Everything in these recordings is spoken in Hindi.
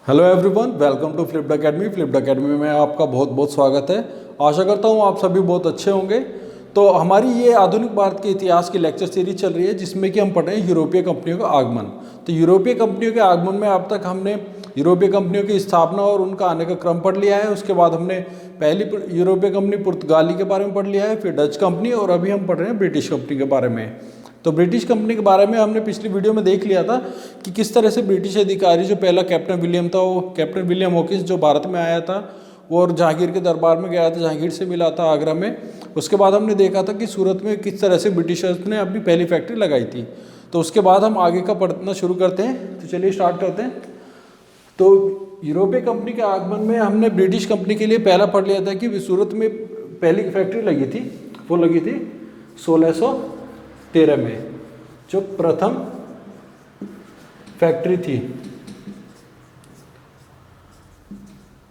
Hello everyone, welcome to Flipped Academy. Flipped Academy में आपका बहुत बहुत स्वागत है। आशा करता हूँ आप सभी बहुत अच्छे होंगे। तो हमारी ये आधुनिक भारत के इतिहास की लेक्चर सीरीज चल रही है, जिसमें कि हम पढ़ रहे हैं यूरोपीय कंपनियों का आगमन। तो यूरोपीय कंपनियों के आगमन में अब तक हमने यूरोपीय कंपनियों की स्थापना और उनका आने का क्रम पढ़ लिया है। उसके बाद हमने पहली यूरोपीय कंपनी पुर्तगाली के बारे में पढ़ लिया है, फिर डच कंपनी, और अभी हम पढ़ रहे हैं ब्रिटिश कंपनी के बारे में। तो ब्रिटिश कंपनी के बारे में हमने पिछली वीडियो में देख लिया था कि किस तरह से ब्रिटिश अधिकारी, जो पहला कैप्टन विलियम था, वो कैप्टन विलियम हॉकिंस जो भारत में आया था, वो और जहांगीर के दरबार में गया था, जहांगीर से मिला था आगरा में। उसके बाद हमने देखा था कि सूरत में किस तरह से ब्रिटिशर्स ने अपनी पहली फैक्ट्री लगाई थी। तो उसके बाद हम आगे का पढ़ना शुरू करते हैं। तो चलिए स्टार्ट करते हैं। तो यूरोपीय कंपनी के आगमन में हमने ब्रिटिश कंपनी के लिए पहला पढ़ लिया था कि सूरत में पहली फैक्ट्री लगी थी, वो लगी थी 1613 में। जो प्रथम फैक्ट्री थी,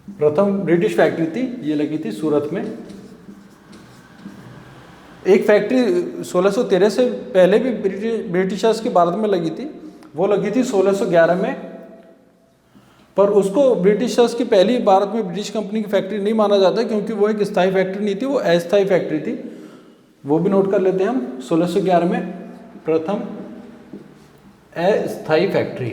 प्रथम ब्रिटिश फैक्ट्री थी, ये लगी थी सूरत में। एक फैक्ट्री 1613 से पहले भी ब्रिटिशर्स की भारत में लगी थी, वो लगी थी 1611 में। पर उसको ब्रिटिशर्स की पहली भारत में ब्रिटिश कंपनी की फैक्ट्री नहीं माना जाता, क्योंकि वो एक स्थायी फैक्ट्री नहीं थी, वो अस्थायी फैक्ट्री थी। वो भी नोट कर लेते हैं हम। 1611 में प्रथम अस्थायी फैक्ट्री।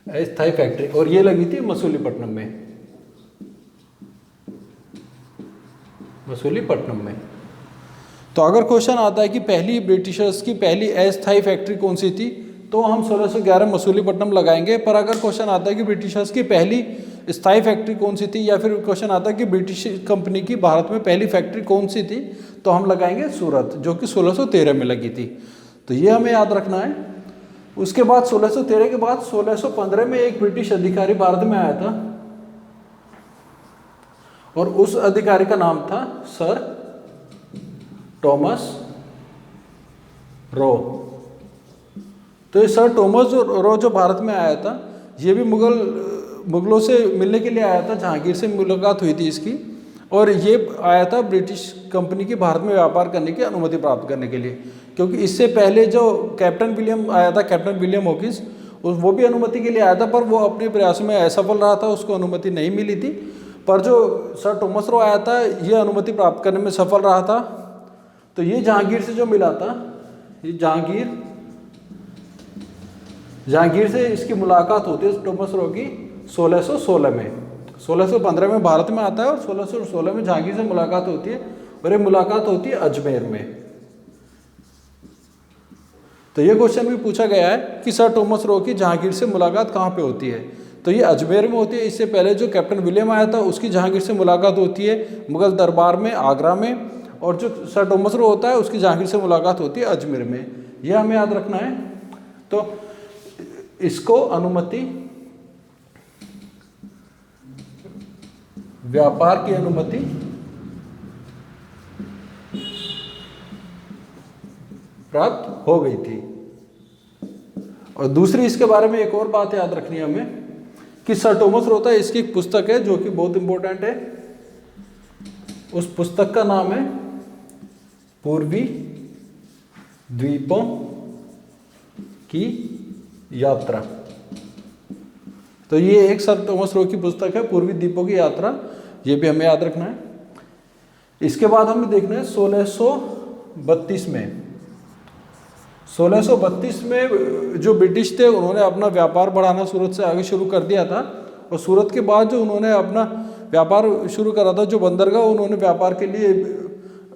अस्थायी फैक्ट्री, और ये लगी थी मसूलीपट्टनम में। मसूलीपट्टनम में। तो अगर क्वेश्चन आता है कि पहली ब्रिटिशर्स की पहली अस्थायी फैक्ट्री कौन सी थी, तो हम 1611 मसूलीपट्टनम लगाएंगे। पर अगर क्वेश्चन आता है कि ब्रिटिशर्स की पहली स्थायी फैक्ट्री कौन सी थी, या फिर क्वेश्चन आता है कि ब्रिटिश कंपनी की भारत में पहली फैक्ट्री कौन सी थी, तो हम लगाएंगे सूरत, जो कि 1613 में लगी थी। तो ये हमें याद रखना है। उसके बाद 1613 के बाद 1615 में एक ब्रिटिश अधिकारी भारत में आया था, और उस अधिकारी का नाम था सर टॉमस रो। तो ये सर टॉमस रो जो भारत में आया था, ये भी मुगलों से मिलने के लिए आया था। जहांगीर से मुलाकात हुई थी इसकी, और ये आया था ब्रिटिश कंपनी की भारत में व्यापार करने की अनुमति प्राप्त करने के लिए। क्योंकि इससे पहले जो कैप्टन विलियम आया था, कैप्टन विलियम हॉकिंस, वो भी अनुमति के लिए आया था, पर वो अपने प्रयासों में असफल रहा था, उसको अनुमति नहीं मिली थी। पर जो सर टॉमस रो आया था, ये अनुमति प्राप्त करने में सफल रहा था। तो ये जहांगीर से जो मिला था, ये जहांगीर से इसकी मुलाकात होती है टॉमस रो की 1616 में। 1615 में भारत में आता है, और 1616 में जहांगीर से मुलाकात होती है, और ये मुलाकात होती है अजमेर में। तो ये क्वेश्चन भी पूछा गया है कि सर टॉमस रो की जहांगीर से मुलाकात कहाँ पे होती है, तो ये अजमेर में होती है। इससे पहले जो कैप्टन विलियम आया था, उसकी जहांगीर से मुलाकात होती है मुगल दरबार में, आगरा में। और जो सर टॉमस रो होता है, उसकी जहांगीर से मुलाकात होती है अजमेर में। यह हमें याद रखना है। तो इसको अनुमति, व्यापार की अनुमति प्राप्त हो गई थी। और दूसरी इसके बारे में एक और बात याद रखनी है हमें कि सर टॉमस रो होता है, इसकी एक पुस्तक है जो कि बहुत इंपॉर्टेंट है। उस पुस्तक का नाम है पूर्वी द्वीपों की यात्रा। तो ये एक सर टॉमस रो की पुस्तक है, पूर्वी द्वीपों की यात्रा। ये भी हमें याद रखना है। इसके बाद हमें देखना है 1632 में। 1632 में जो ब्रिटिश थे, उन्होंने अपना व्यापार बढ़ाना सूरत से आगे शुरू कर दिया था। और सूरत के बाद जो उन्होंने अपना व्यापार शुरू करा था, जो बंदरगाह उन्होंने व्यापार के लिए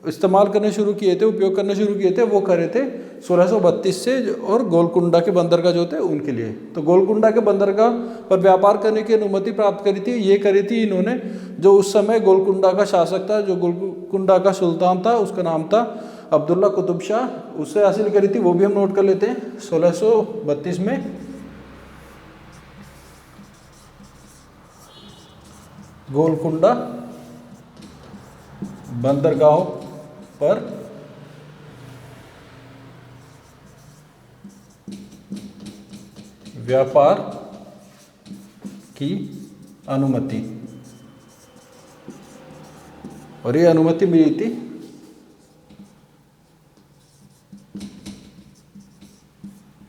इस्तेमाल करने शुरू किए थे, उपयोग करने शुरू किए थे, वो करे थे 1632 से, और गोलकुंडा के बंदरगाह जो थे उनके लिए। तो गोलकुंडा के बंदरगाह पर व्यापार करने की अनुमति प्राप्त करी थी। ये करी थी इन्होंने, जो उस समय गोलकुंडा का शासक था, जो गोलकुंडा का सुल्तान था, उसका नाम था अब्दुल्ला कुतुब शाह, उससे हासिल करी थी। वो भी हम नोट कर लेते हैं 1632 में। गोलकुंडा बंदरगाहों पर व्यापार की अनुमति, और ये अनुमति मिली थी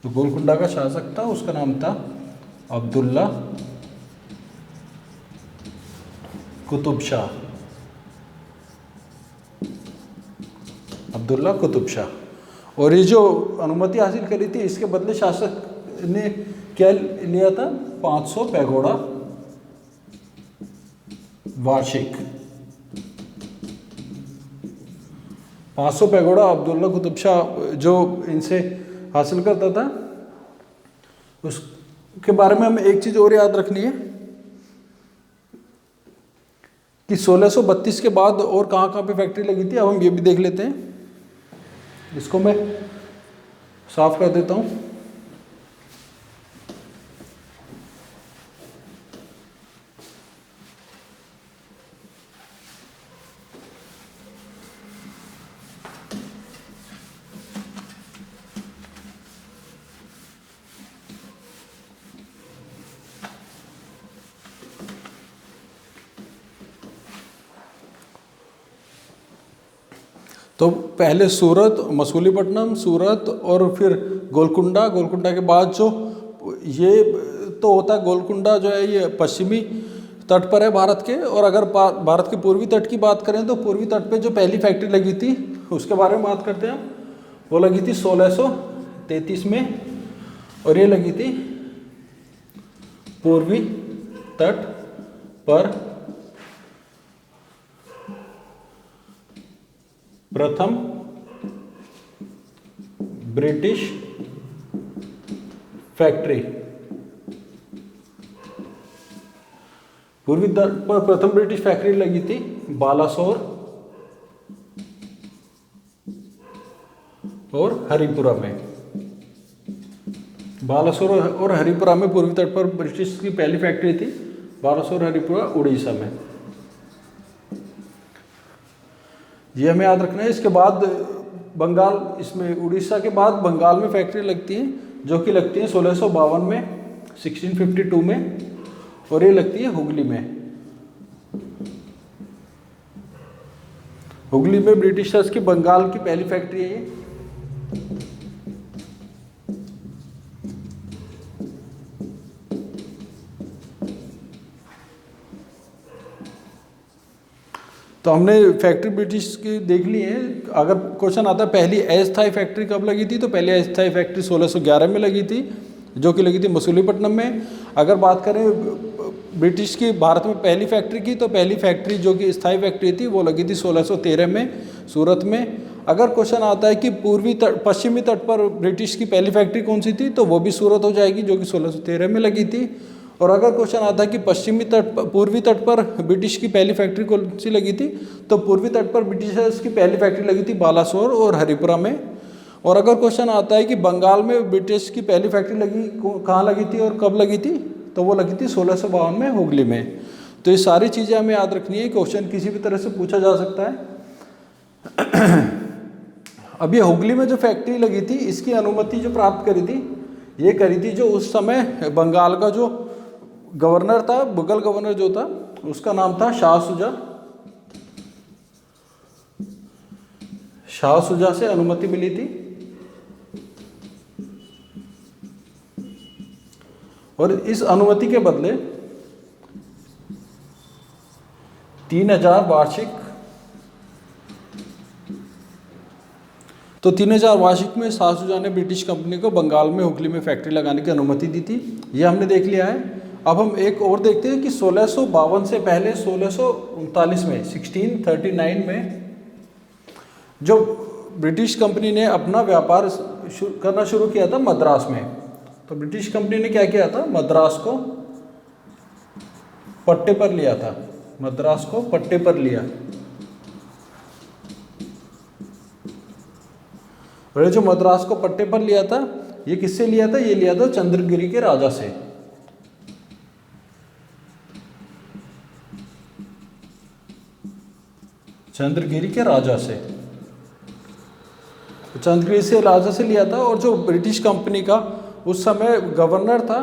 तो गोलकुंडा का शासक था, उसका नाम था अब्दुल्ला कुतुब शाह। अब्दुल्ला कुतुब शाह। और ये जो अनुमति हासिल करी थी, इसके बदले शासक ने क्या लिया था? 500 पैगोडा वार्षिक। 500 पैगोडा अब्दुल्ला कुतुब शाह जो इनसे हासिल करता था। उसके बारे में हमें एक चीज़ और याद रखनी है कि 1632 के बाद और कहाँ कहाँ पे फैक्ट्री लगी थी। अब हम ये भी देख लेते हैं। इसको मैं साफ कर देता हूँ। तो पहले सूरत, मसूलीपट्टनम, सूरत और फिर गोलकुंडा। गोलकुंडा के बाद जो ये तो होता है, गोलकुंडा जो है ये पश्चिमी तट पर है भारत के। और अगर भारत के पूर्वी तट की बात करें तो पूर्वी तट पे जो पहली फैक्ट्री लगी थी उसके बारे में बात करते हैं हम। वो लगी थी 1633 में और ये लगी थी पूर्वी तट पर प्रथम ब्रिटिश फैक्ट्री। पूर्वी तट पर प्रथम ब्रिटिश फैक्ट्री लगी थी बालासोर और हरिपुरा में। बालासोर और हरिपुरा में पूर्वी तट पर ब्रिटिश की पहली फैक्ट्री थी। बालासोर, हरिपुरा, उड़ीसा में। ये हमें याद रखना है। इसके बाद बंगाल, इसमें उड़ीसा के बाद बंगाल में फैक्ट्री लगती है जो कि लगती है 1652 में, 1652 में। और ये लगती है हुगली में। हुगली में ब्रिटिशर्स की बंगाल की पहली फैक्ट्री है ये। तो हमने फैक्ट्री ब्रिटिश की देख ली है। अगर क्वेश्चन आता है पहली अस्थायी फैक्ट्री कब लगी थी, तो पहली अस्थायी फैक्ट्री 1611 में लगी थी जो कि लगी थी मसूलीपट्टनम में। अगर बात करें ब्रिटिश की भारत में पहली फैक्ट्री की, तो पहली फैक्ट्री जो कि स्थायी फैक्ट्री थी वो लगी थी 1613 में सूरत में। अगर क्वेश्चन आता है कि पूर्वी तट, पश्चिमी तट पर ब्रिटिश की पहली फैक्ट्री कौन सी थी, तो वो भी सूरत हो जाएगी जो कि 1613 में लगी थी। और अगर क्वेश्चन आता है कि पश्चिमी तट, पूर्वी तट पर ब्रिटिश की पहली फैक्ट्री कौन सी लगी थी, तो पूर्वी तट पर ब्रिटिशर्स की पहली फैक्ट्री लगी थी बालासोर और हरिपुरा में। और अगर क्वेश्चन आता है कि बंगाल में ब्रिटिश की पहली फैक्ट्री लगी, कहाँ लगी थी और कब लगी थी, तो वो लगी थी 1652 में हुगली में। तो ये सारी चीज़ें हमें याद रखनी है। क्वेश्चन किसी भी तरह से पूछा जा सकता है। अब ये हुगली में जो फैक्ट्री लगी थी, इसकी अनुमति जो प्राप्त करी थी, ये करी थी जो उस समय बंगाल का जो गवर्नर था, मुगल गवर्नर जो था, उसका नाम था शाह सुजा। शाह सुजा से अनुमति मिली थी। और इस अनुमति के बदले 3000 वार्षिक, तो 3000 वार्षिक में शाह सुजा ने ब्रिटिश कंपनी को बंगाल में हुगली में फैक्ट्री लगाने की अनुमति दी थी। यह हमने देख लिया है। अब हम एक और देखते हैं कि 1652 से पहले 1639 में, 1639 में जो ब्रिटिश कंपनी ने अपना व्यापार करना शुरू किया था मद्रास में। तो ब्रिटिश कंपनी ने क्या किया था, मद्रास को पट्टे पर लिया था। मद्रास को पट्टे पर लिया। और जो मद्रास को पट्टे पर लिया था, ये किससे लिया था? ये लिया था चंद्रगिरी के राजा से। चंद्रगिरी के राजा से। चंद्रगिरी से राजा से लिया था। और जो ब्रिटिश कंपनी का उस समय गवर्नर था,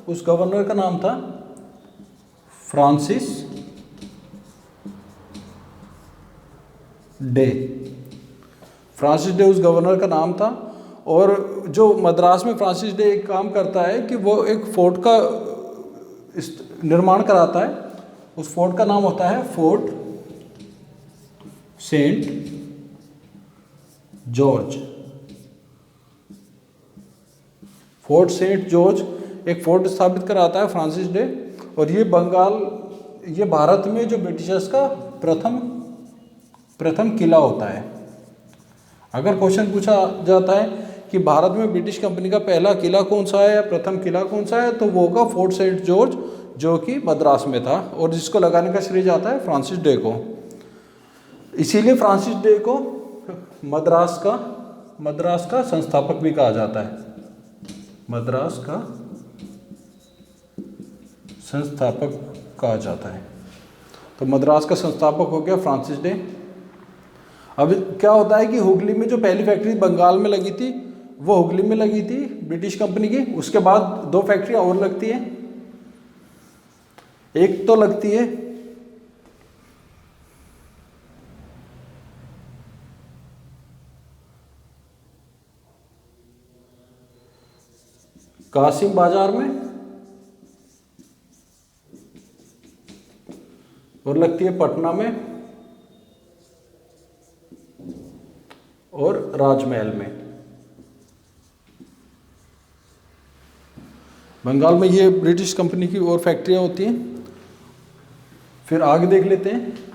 उस गवर्नर का नाम था फ्रांसिस डे। फ्रांसिस डे उस गवर्नर का नाम था। और जो मद्रास में फ्रांसिस डे एक काम करता है कि वो एक फोर्ट का निर्माण कराता है। उस फोर्ट का नाम होता है Fort Saint George. Fort Saint George एक फोर्ट स्थापित कराता है फ्रांसिस डे। और ये भारत में जो ब्रिटिशर्स का प्रथम किला होता है। अगर क्वेश्चन पूछा जाता है कि भारत में ब्रिटिश कंपनी का पहला किला कौन सा है या प्रथम किला कौन सा है, तो वो होगा फोर्ट सेंट जॉर्ज, जो कि मद्रास में था और जिसको लगाने का श्रेय जाता है फ्रांसिस डे को। इसीलिए फ्रांसिस डे को मद्रास का संस्थापक भी कहा जाता है। मद्रास का संस्थापक कहा जाता है। तो मद्रास का संस्थापक हो गया फ्रांसिस डे। अब क्या होता है कि हुगली में जो पहली फैक्ट्री बंगाल में लगी थी वो हुगली में लगी थी ब्रिटिश कंपनी की। उसके बाद 2 फैक्ट्री और लगती है। एक तो लगती है कासिम बाजार में और लगती है पटना में और राजमहल में। बंगाल में ये ब्रिटिश कंपनी की और फैक्ट्रियां होती हैं। फिर आगे देख लेते हैं।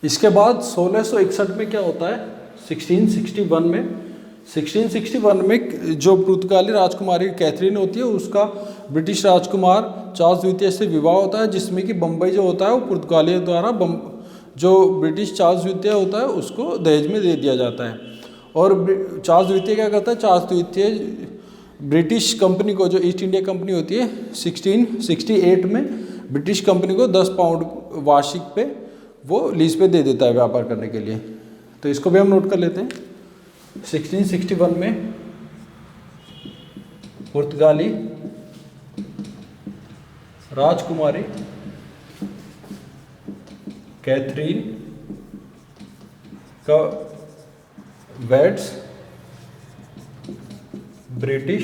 इसके बाद 1661 में क्या होता है, 1661 में जो पुर्तगाली राजकुमारी कैथरीन होती है उसका ब्रिटिश राजकुमार चार्ल्स द्वितीय से विवाह होता है, जिसमें कि बम्बई जो होता है वो पुर्तगालियों द्वारा जो ब्रिटिश चार्ल्स द्वितीय होता है उसको दहेज में दे दिया जाता है। और चार्ल्स द्वितीय क्या करता है, चार्ल्स द्वितीय ब्रिटिश कंपनी को, जो ईस्ट इंडिया कंपनी होती है, 1668 में ब्रिटिश कंपनी को 10 पाउंड वार्षिक पे वो लीज पे दे देता है व्यापार करने के लिए। तो इसको भी हम नोट कर लेते हैं। 1661 में पुर्तगाली राजकुमारी कैथरीन का वेड्स ब्रिटिश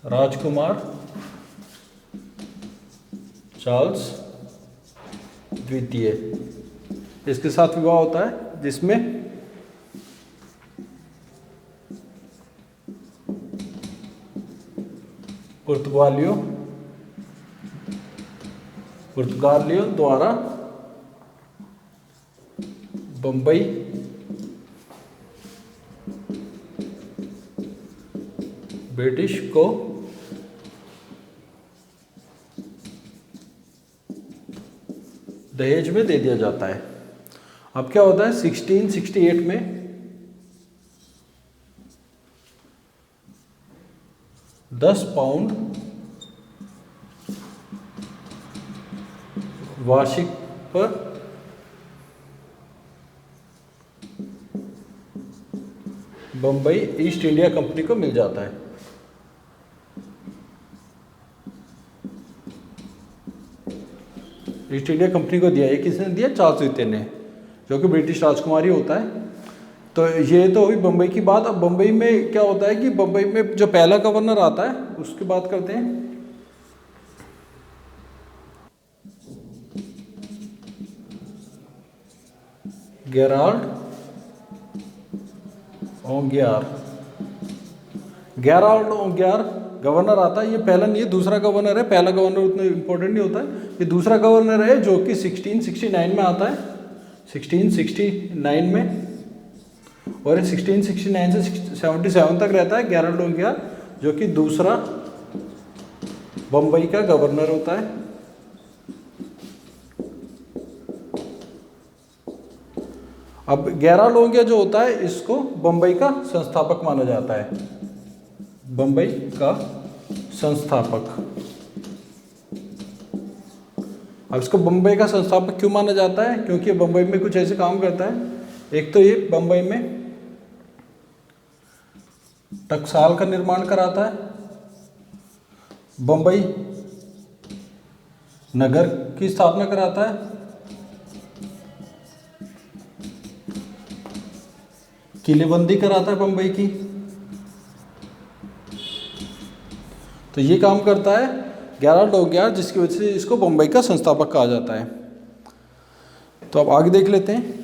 राजकुमार चार्ल्स द्वितीय, इसके साथ विवाह होता है, जिसमें पुर्तगालियों द्वारा बंबई ब्रिटिश को दहेज में दे दिया जाता है। अब क्या होता है, 1668 में $10 वार्षिक पर बंबई ईस्ट इंडिया कंपनी को मिल जाता है। ईस्ट इंडिया कंपनी को दिया, ये किसने दिया, चार्ल्स द्वितीय ने, जो कि ब्रिटिश राजकुमारी होता है। तो ये तो हुई बम्बई की बात। अब बम्बई में क्या होता है कि बम्बई में जो पहला गवर्नर आता है उसकी बात करते हैं। गेराल्ड ओंगियार गवर्नर आता है। ये पहला नहीं है, दूसरा गवर्नर है। पहला गवर्नर उतना इम्पोर्टेंट नहीं होता है, ये दूसरा गवर्नर है जो कि 1669 में आता है, 1669 में, और 1669 से 77 तक रहता है गेराल्ड ओंगियार, जो कि दूसरा बम्बई का गवर्नर होता है। अब गेराल्ड ओंगियार जो होता है इसको बम्बई का संस्थापक माना जाता है। बम्बई का संस्थापक। अब इसको बम्बई का संस्थापक क्यों माना जाता है? क्योंकि बम्बई में कुछ ऐसे काम करता है। एक तो ये बम्बई में टकसाल का निर्माण कराता है, बम्बई नगर की स्थापना कराता है, किलेबंदी कराता है बम्बई की। तो ये काम करता है गेराल्ड ऑगियार, जिसकी वजह से इसको बम्बई का संस्थापक कहा जाता है। तो अब आगे देख लेते हैं।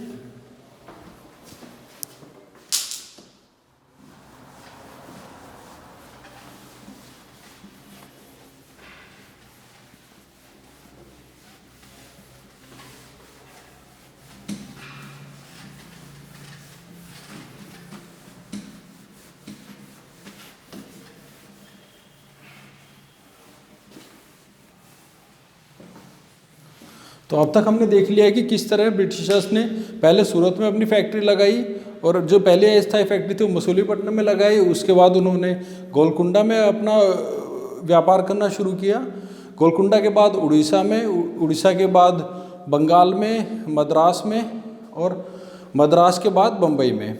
तो अब तक हमने देख लिया है कि किस तरह ब्रिटिशर्स ने पहले सूरत में अपनी फैक्ट्री लगाई, और जो पहले अस्थायी फैक्ट्री थी वो मसूलीपट्टनम में लगाई। उसके बाद उन्होंने गोलकुंडा में अपना व्यापार करना शुरू किया। गोलकुंडा के बाद उड़ीसा में, उड़ीसा के बाद बंगाल में, मद्रास में, और मद्रास के बाद बम्बई में।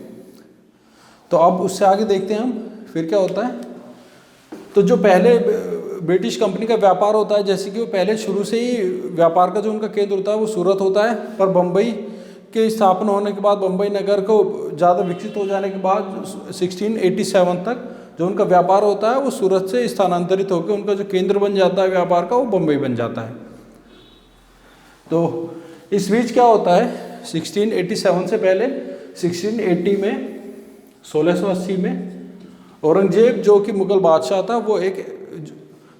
तो अब उससे आगे देखते हैं हम फिर क्या होता है। तो जो पहले ब्रिटिश कंपनी का व्यापार होता है, जैसे कि वो पहले शुरू से ही व्यापार का जो उनका केंद्र होता है वो सूरत होता है, पर बम्बई के स्थापना होने के बाद, बम्बई नगर को ज़्यादा विकसित हो जाने के बाद 1687 तक जो उनका व्यापार होता है वो सूरत से स्थानांतरित होकर उनका जो केंद्र बन जाता है व्यापार का, वो बम्बई बन जाता है। तो इस बीच क्या होता है, 1687 से पहले 1680 में, 1680 में औरंगजेब जो कि मुगल बादशाह था, वो एक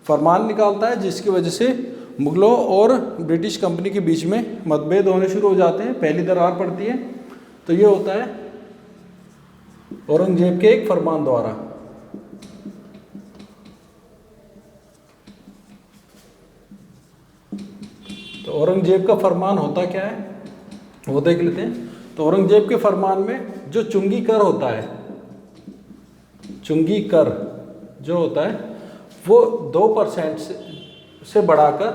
फरमान निकालता है जिसकी वजह से मुगलों और ब्रिटिश कंपनी के बीच में मतभेद होने शुरू हो जाते हैं, पहली दरार पड़ती है। तो ये होता है औरंगजेब के एक फरमान द्वारा। तो औरंगजेब का फरमान होता क्या है वो देख लेते हैं। तो औरंगजेब के फरमान में जो चुंगी कर होता है, चुंगी कर जो होता है वो 2% से बढ़ाकर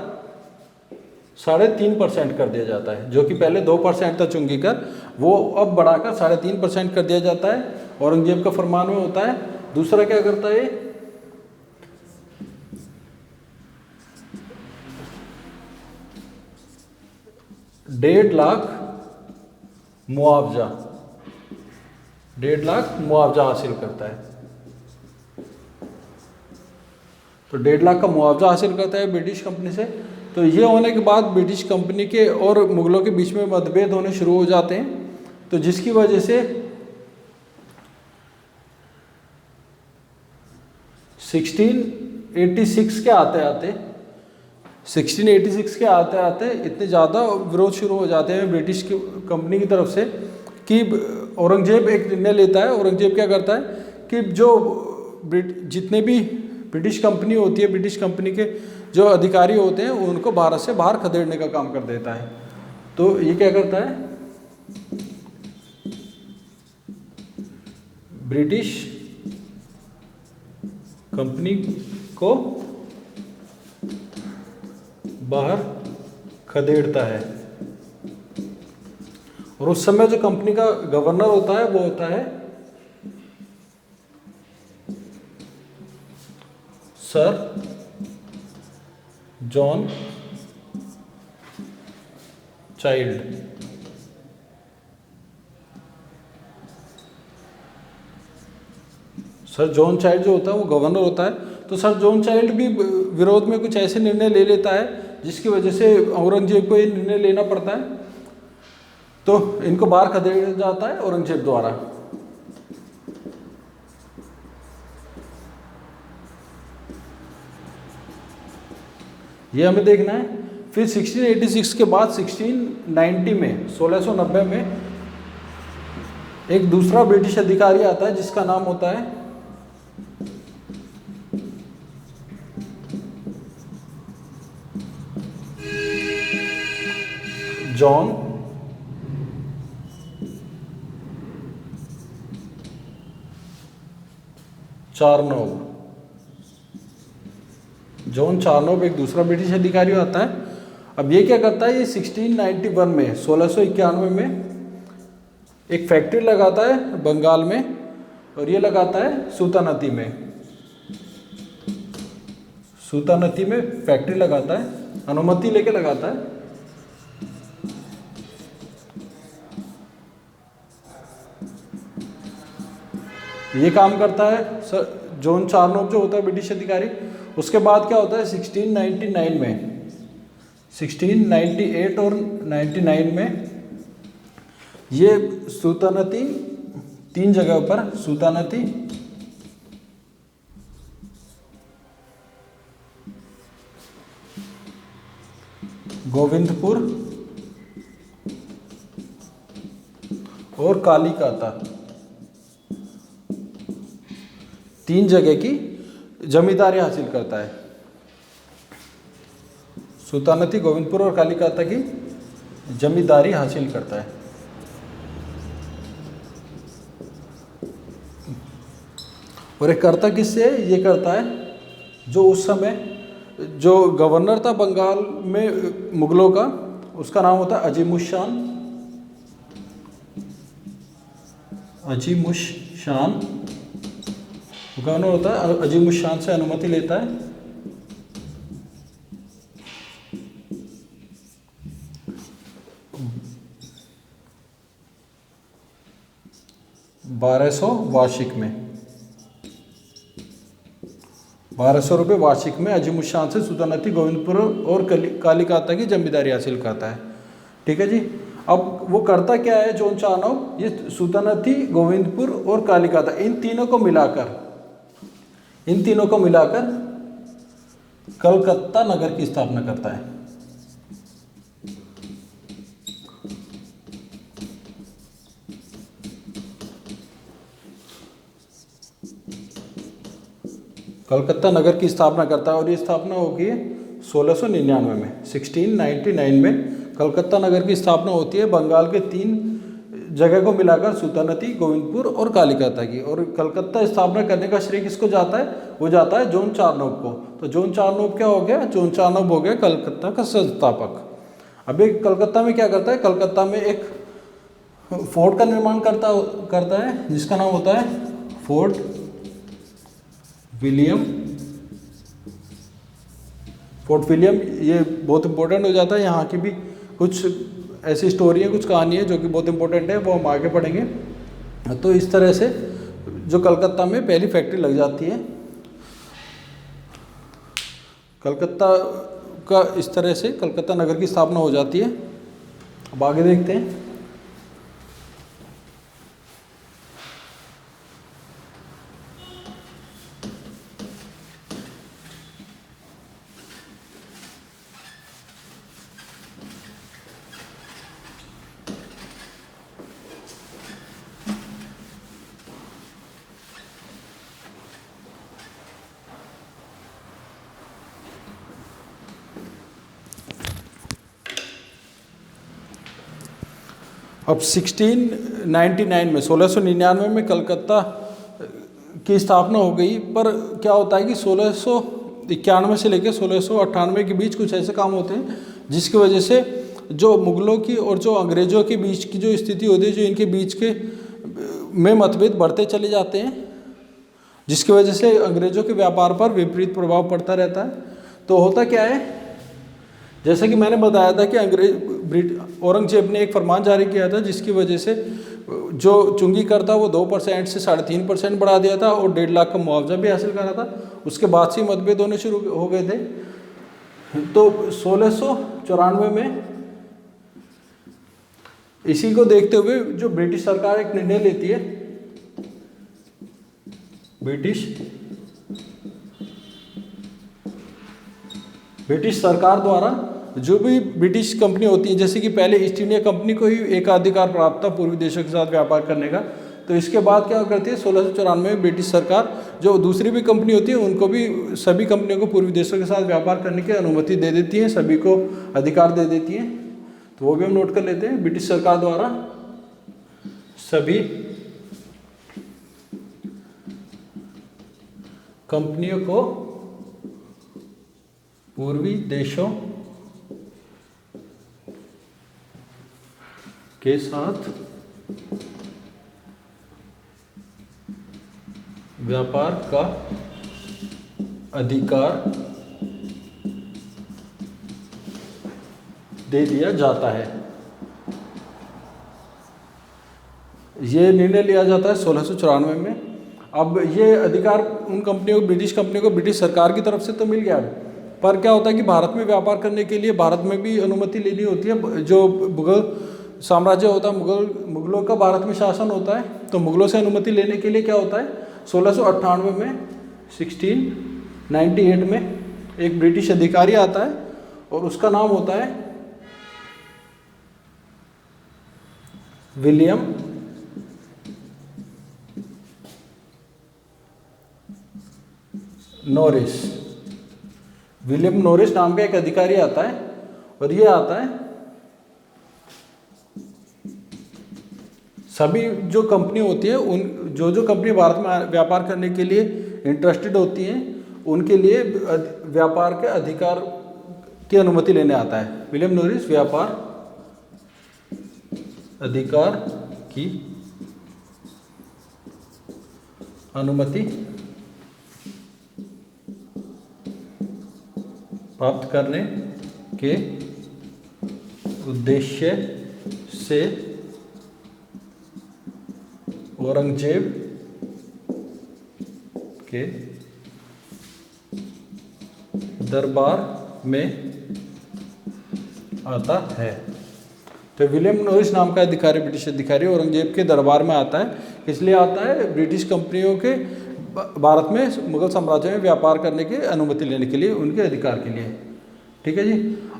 3.5% कर दिया जाता है। जो कि पहले 2% था चुंगी कर, वो अब बढ़ाकर 3.5% कर दिया जाता है, औरंगजेब का फरमान में होता है। दूसरा क्या करता है, 1.5 लाख मुआवजा, 1.5 लाख मुआवजा हासिल करता है। तो 1.5 लाख का मुआवजा हासिल करता है ब्रिटिश कंपनी से। तो ये होने के बाद ब्रिटिश कंपनी के और मुगलों के बीच में मतभेद होने शुरू हो जाते हैं। तो जिसकी वजह से 1686 के आते आते इतने ज़्यादा विरोध शुरू हो जाते हैं ब्रिटिश की कंपनी की तरफ से कि औरंगजेब एक निर्णय लेता है। औरंगजेब क्या करता है कि जो जितने भी ब्रिटिश कंपनी होती है, ब्रिटिश कंपनी के जो अधिकारी होते हैं उनको भारत से बाहर खदेड़ने का काम कर देता है। तो ये क्या करता है, ब्रिटिश कंपनी को बाहर खदेड़ता है। और उस समय जो कंपनी का गवर्नर होता है वो होता है sir John child. Sir John child जो होता है वो गवर्नर होता है। तो सर जॉन चाइल्ड भी विरोध में कुछ ऐसे निर्णय ले लेता है जिसकी वजह से औरंगजेब को ये निर्णय लेना पड़ता है। तो इनको बाहर खदेड़ा जाता है औरंगजेब द्वारा। ये हमें देखना है। फिर 1686 के बाद 1690 में, 1690 में एक दूसरा ब्रिटिश अधिकारी आता है जिसका नाम होता है जॉन चार्नोव। जॉन चार्नोक एक दूसरा ब्रिटिश अधिकारी आता है। अब ये क्या करता है, ये 1691 में 1691 में एक फैक्ट्री लगाता है बंगाल में, और ये लगाता है सूतानदी में। सूतानदी में फैक्ट्री लगाता है, अनुमति लेके लगाता है। ये काम करता है जॉन चार्नोक जो होता है ब्रिटिश अधिकारी। उसके बाद क्या होता है 1699 में, 1698 और 99 में ये सूतानदी, 3 जगह पर सूतानदी, गोविंदपुर और कालीकाता, 3 जगह की जमींदारी हासिल करता है। सूतानदी, गोविंदपुर और कालीकाता की जमींदारी हासिल करता है। और ये करता किससे है, ये करता है जो उस समय जो गवर्नर था बंगाल में मुगलों का, उसका नाम होता है अजीमुश शान। अजीमुश शान गवर्नर होता है, अजीमुश शान से अनुमति लेता है। वार्षिक में 1200 रुपये वार्षिक में अजीमुश शान से सूतानदी, गोविंदपुर और कालीकाता की जमींदारी हासिल करता है। ठीक है जी। अब वो करता क्या है जॉन चार्नोक, ये सूतानदी, गोविंदपुर और कालीकाता, इन तीनों को मिलाकर कलकत्ता नगर की स्थापना करता है। कलकत्ता नगर की स्थापना करता है, और ये स्थापना होगी 1699 में। 1699 में कलकत्ता नगर की स्थापना होती है, बंगाल के 3 जगह को मिलाकर सूतानदी, गोविंदपुर और कालीकाता की। और कलकत्ता स्थापना करने का श्रेय किसको जाता है, वो जाता है जॉन चार्नोक को। तो जॉन चार्नोक क्या हो गया, जॉन चार्नोक हो गया कलकत्ता का संस्थापक। अब एक कलकत्ता में क्या करता है, कलकत्ता में एक फोर्ट का निर्माण करता है जिसका नाम होता है फोर्ट विलियम। फोर्ट विलियम ये बहुत इंपॉर्टेंट हो जाता है। यहाँ की भी कुछ ऐसी स्टोरी है, कुछ कहानी है जो कि बहुत इंपॉर्टेंट है, वो हम आगे पढ़ेंगे। तो इस तरह से जो कलकत्ता में पहली फैक्ट्री लग जाती है, कलकत्ता का इस तरह से कलकत्ता नगर की स्थापना हो जाती है। अब आगे देखते हैं। अब 1699 में 1699 में कलकत्ता की स्थापना हो गई। पर क्या होता है कि 1691 से लेकर 1698 के बीच कुछ ऐसे काम होते हैं जिसकी वजह से जो मुगलों की और जो अंग्रेज़ों के बीच की जो स्थिति होती है, जो इनके बीच के में मतभेद बढ़ते चले जाते हैं, जिसकी वजह से अंग्रेज़ों के व्यापार पर विपरीत प्रभाव पड़ता रहता है। तो होता क्या है, जैसा कि मैंने बताया था कि औरंगजेब ने एक फरमान जारी किया था जिसकी वजह से जो चुंगी कर था वो 2% से 3.5% बढ़ा दिया था और 1.5 लाख का मुआवजा भी हासिल करा था। उसके बाद से मतभेद होने शुरू हो गए थे। तो 1694 में इसी को देखते हुए जो ब्रिटिश सरकार एक निर्णय लेती है, ब्रिटिश सरकार द्वारा जो भी ब्रिटिश कंपनी होती है, जैसे कि पहले ईस्ट इंडिया कंपनी को ही एकाधिकार प्राप्त था पूर्वी देशों के साथ व्यापार करने का। तो इसके बाद क्या करती है 1694 में ब्रिटिश सरकार जो दूसरी भी कंपनी होती है उनको भी, सभी कंपनियों को पूर्वी देशों के साथ व्यापार करने की अनुमति दे देती है, सभी को अधिकार दे देती है। तो वो भी हम नोट कर लेते हैं। ब्रिटिश सरकार द्वारा सभी कंपनियों को पूर्वी देशों के साथ व्यापार का अधिकार दे दिया जाता है। ये निर्णय लिया जाता है 1694 में। अब ये अधिकार उन कंपनियों को, ब्रिटिश कंपनियों को ब्रिटिश सरकार की तरफ से तो मिल गया, पर क्या होता है कि भारत में व्यापार करने के लिए भारत में भी अनुमति लेनी होती है। जो मुगल साम्राज्य होता है, मुगलों का भारत में शासन होता है, तो मुगलों से अनुमति लेने के लिए क्या होता है, 1698 में 1698 में एक ब्रिटिश अधिकारी आता है और उसका नाम होता है विलियम नॉरिस। विलियम नॉरिस नाम का एक अधिकारी आता है और ये आता है सभी जो कंपनी होती है, उन जो कंपनी भारत में व्यापार करने के लिए इंटरेस्टेड होती हैं, उनके लिए व्यापार के अधिकार की अनुमति लेने आता है। विलियम नॉरिस व्यापार अधिकार की अनुमति प्राप्त करने के उद्देश्य से औरंगजेब के दरबार में आता है। तो विलियम नॉरिस नाम का अधिकारी, ब्रिटिश अधिकारी, औरंगजेब के दरबार में आता है। इसलिए आता है ब्रिटिश कंपनियों के भारत में, मुगल साम्राज्य में व्यापार करने की अनुमति लेने के लिए, उनके अधिकार के लिए। ठीक है जी।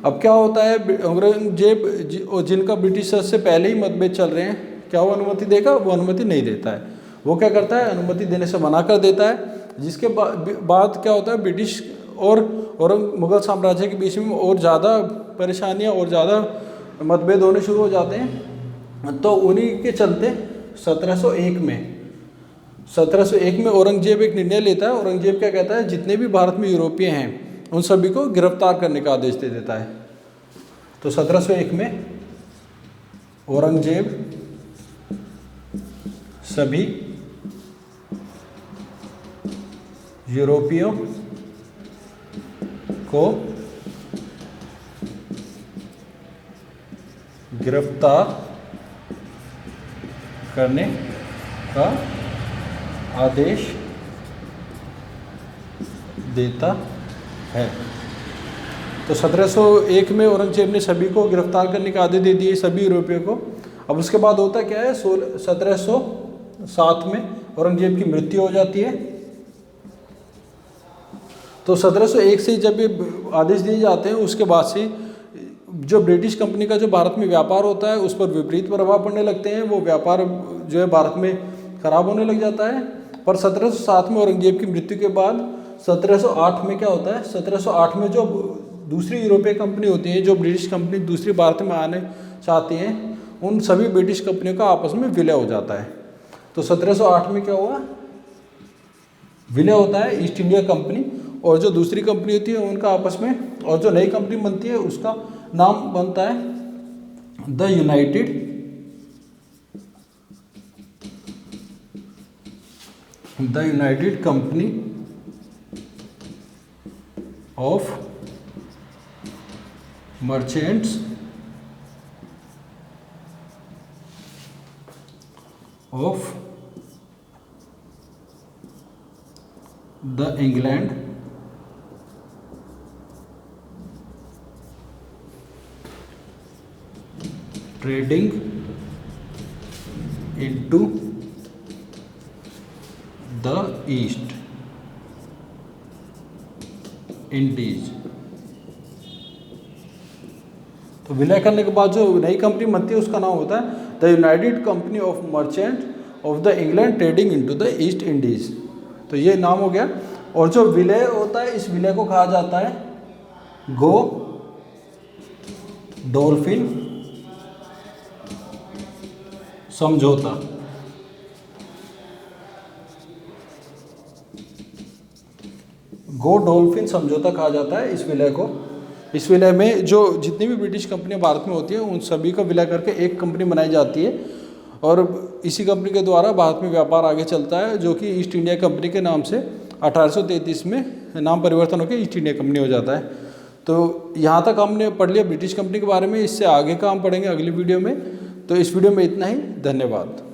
अब क्या होता है, औरंगजेब जिनका ब्रिटिश से पहले ही मतभेद चल रहे हैं, क्या वो अनुमति देगा? वो अनुमति नहीं देता है। वो क्या करता है, अनुमति देने से मना कर देता है। जिसके बाद क्या होता है, ब्रिटिश और मुगल साम्राज्य के बीच में और ज़्यादा परेशानियाँ और ज़्यादा मतभेद होने शुरू हो जाते हैं। तो उन्हीं के चलते 1701 में औरंगजेब एक निर्णय लेता है। औरंगजेब क्या कहता है, जितने भी भारत में यूरोपीय हैं उन सभी को गिरफ्तार करने का आदेश दे देता है। तो 1701 में औरंगजेब सभी यूरोपियों को गिरफ्तार करने का आदेश देता है। तो 1701 में औरंगजेब ने सभी को गिरफ्तार करने का आदेश दे दिए, सभी यूरोपियों को। अब उसके बाद होता क्या है, 1707 में औरंगजेब की मृत्यु हो जाती है। तो 1701 से जब ये आदेश दिए जाते हैं, उसके बाद से जो ब्रिटिश कंपनी का जो भारत में व्यापार होता है उस पर विपरीत प्रभाव पड़ने लगते हैं। वो व्यापार जो है भारत में खराब होने लग जाता है। पर 1707 में औरंगजेब की मृत्यु के बाद 1708 में क्या होता है, 1708 में जो दूसरी यूरोपीय कंपनी होती है, जो ब्रिटिश कंपनी दूसरी भारत में आने चाहती हैं, उन सभी ब्रिटिश कंपनियों का आपस में विलय हो जाता है। तो 1708 में क्या हुआ, विलय होता है ईस्ट इंडिया कंपनी और जो दूसरी कंपनी होती है उनका आपस में, और जो नई कंपनी बनती है उसका नाम बनता है the United company of merchants of the England trading into the east Indies. तो विलय करने के बाद जो नई कंपनी बनती है उसका नाम होता है the United company of merchant of the England trading into the east Indies. तो ये नाम हो गया। और जो विलय होता है, इस विलय को कहा जाता है गो डॉल्फिन समझौता। गोडोल्फिन समझौता कहा जाता है इस विलय को। इस विलय में जो जितनी भी ब्रिटिश कंपनियां भारत में होती हैं उन सभी का विलय करके एक कंपनी बनाई जाती है और इसी कंपनी के द्वारा भारत में व्यापार आगे चलता है, जो कि ईस्ट इंडिया कंपनी के नाम से 1833 में नाम परिवर्तन होकर ईस्ट इंडिया कंपनी हो जाता है। तो यहाँ तक हमने पढ़ लिया ब्रिटिश कंपनी के बारे में। इससे आगे का हम पढ़ेंगे अगली वीडियो में। तो इस वीडियो में इतना ही। धन्यवाद।